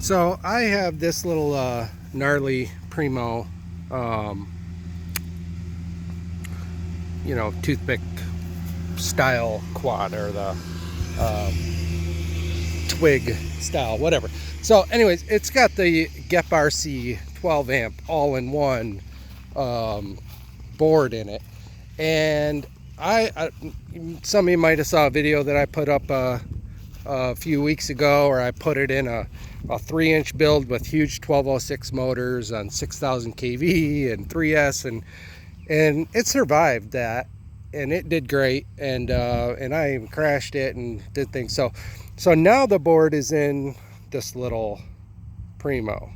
So I have this little Gnarly Primo, toothpick style quad, or the twig style, whatever. So anyways, it's got the GepRc 12 amp all-in-one board in it. And I some of you might have saw a video that I put up a few weeks ago, or I put it in a 3-inch build with huge 1206 motors on 6,000 kV and 3S, and it survived that, and it did great, and I even crashed it and did things. So now the board is in this little Primo.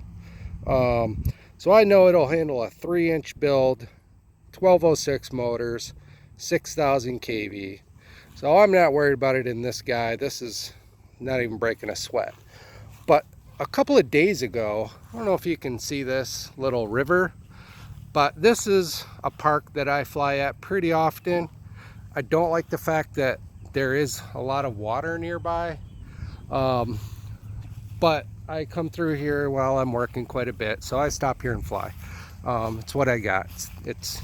So I know it'll handle a 3-inch build, 1206 motors, 6,000 kV. So I'm not worried about it in this guy. This is not even breaking a sweat. But a couple of days ago, I don't know if you can see this little river, but this is a park that I fly at pretty often. I don't like the fact that there is a lot of water nearby, but I come through here while I'm working quite a bit, so I stop here and fly. It's what I got. It's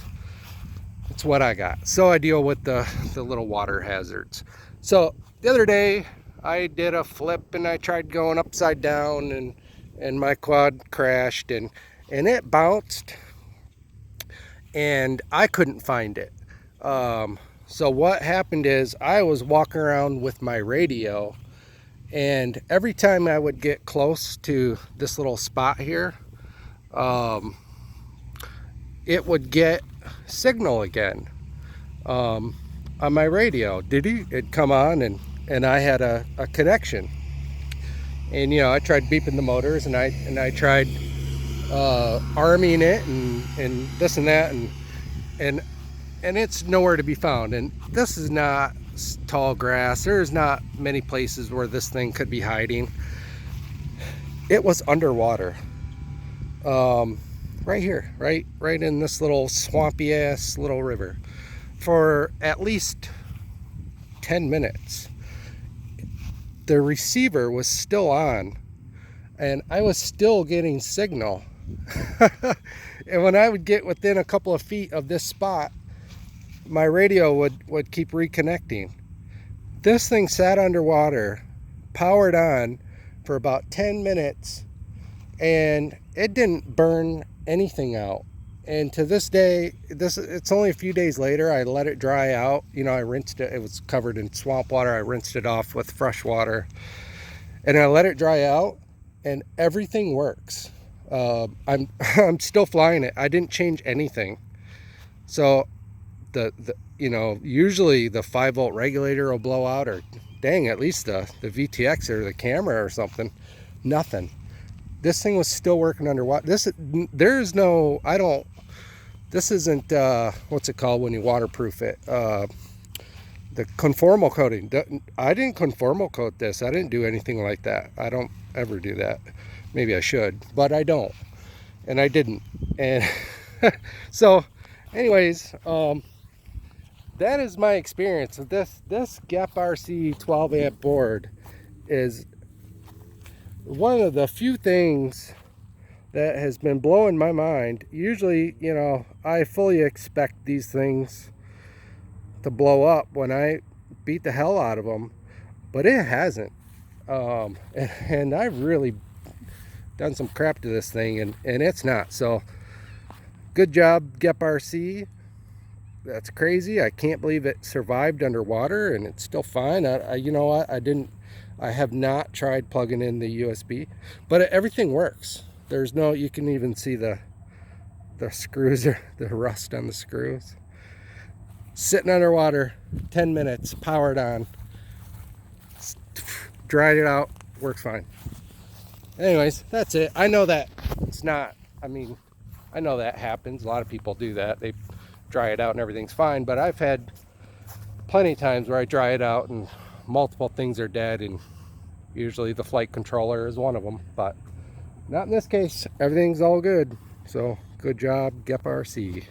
what I got. So I deal with the little water hazards. So the other day I did a flip and I tried going upside down, and my quad crashed, and it bounced, and I couldn't find it. So what happened is I was walking around with my radio, and every time I would get close to this little spot here, it would get signal again on my radio. It'd come on, and I had a connection. And I tried beeping the motors, and I tried arming it and this and that, and it's nowhere to be found. And this is not tall grass. There's not many places where this thing could be hiding. It was underwater, right here, right in this little swampy ass little river, for at least 10 minutes. The receiver was still on, and I was still getting signal. And when I would get within a couple of feet of this spot, my radio would keep reconnecting. This thing sat underwater, powered on for about 10 minutes, and it didn't burn anything out. And to this day, it's only a few days later, I let it dry out. I rinsed it. It was covered in swamp water. I rinsed it off with fresh water, and I let it dry out, and everything works. I'm still flying it. I didn't change anything. So usually the 5-volt regulator will blow out, or dang, at least the VTX or the camera or something. Nothing. This thing was still working underwater. This isn't what's it called when you waterproof it? The conformal coating. I didn't conformal coat this. I didn't do anything like that. I don't ever do that. Maybe I should, but I don't, and I didn't. And so anyways, that is my experience with this GepRc 12 amp board. Is one of the few things that has been blowing my mind. Usually, I fully expect these things to blow up when I beat the hell out of them, but it hasn't. And I've really done some crap to this thing, and it's not. So good job, GepRc. That's crazy. I can't believe it survived underwater and it's still fine. I have not tried plugging in the USB, but everything works. You can even see the screws, or the rust on the screws. Sitting underwater, 10 minutes, powered on, dried it out, works fine. Anyways, that's it. I know that I know that happens. A lot of people do that. They dry it out and everything's fine, but I've had plenty of times where I dry it out and multiple things are dead, and usually the flight controller is one of them, but not in this case. Everything's all good. So good job, GepRc.